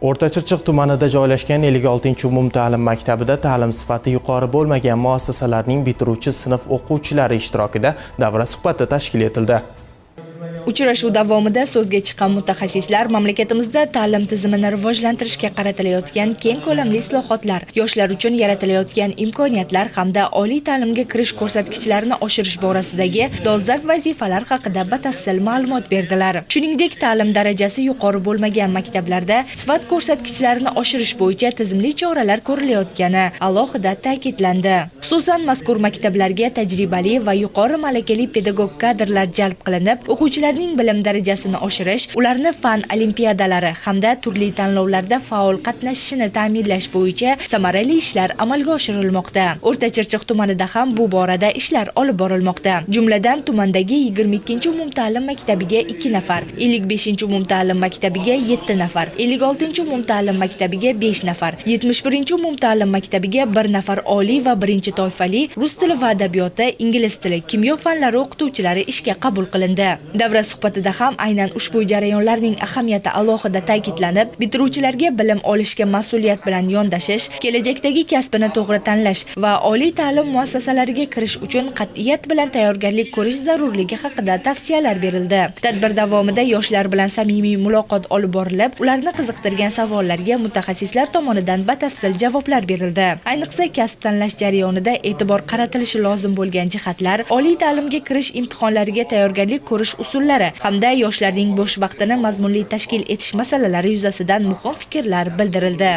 O'rtachirchiq tumanida joylashgan 56-umumta'lim maktabida ta'lim sifati yuqori bo'lmagan muassasalarning bitiruvchi sinf o'quvchilari ishtirokida davra suhbati tashkil etildi. Uchrashuv davomida so'zga chiqqan mutaxassislar mamlakatimizda ta'lim tizimini rivojlantirishga qaratilayotgan keng ko'lamli islohotlar, yoshlar uchun yaratilayotgan imkoniyatlar hamda oliy ta'limga kirish ko'rsatkichlarini oshirish borasidagi dolzarb vazifalar haqida batafsil ma'lumot berdilar. Shuningdek, ta'lim darajasi yuqori bo'lmagan maktablarda sifat ko'rsatkichlarini oshirish bo'yicha tizimli choralar ko'rilayotgani alohida ta'kidlandi. Xususan, mazkur maktablarga tajribali va yuqori malakali pedagog kadrlar jalb qilinib, o'quvchilarning bilim darajasini oshirish, ularni fan olimpiadalari hamda turli tanlovlarda faol qatnashishini ta'minlash bo'yicha samarali ishlar amalga oshirilmoqda. O'rtachirchiq tumanida ham bu borada ishlar olib borilmoqda. Jumladan, tumandagi 22-umumta'lim maktabiga 2 nafar, 55-umumta'lim maktabiga 7 nafar, 56-umumta'lim maktabiga 5 nafar, 71-umumta'lim maktabiga 1 nafar oliy va birinchi toifali rus tili va adabiyoti, ingliz tili, kimyo fanlari o'qituvchilari ishga qabul qilindi. Davra suhbatida ham aynan ushbu jarayonlarning ahamiyati alohida ta'kidlanib, bitiruvchilarga bilim olishga mas'uliyat bilan yondashish, kelajakdagi kasbini to'g'ri tanlash va oliy ta'lim muassasalariga kirish uchun qat'iyat bilan tayyorgarlik ko'rish zarurligi haqida tavsiyalar berildi. Tadbir davomida yoshlar bilan samimiy muloqot olib borilib, ularni qiziqtirgan savollarga mutaxassislar tomonidan batafsil javoblar berildi. Ayniqsa, kasb tanlash jarayonida e'tibor qaratilishi lozim bo'lgan jihatlar, oliy ta'limga kirish imtihonlariga tayyorgarlik ko'rish usullari hamda yoshlarning bo'sh vaqtini mazmunli tashkil etish masalalari yuzasidan muhim fikrlar bildirildi.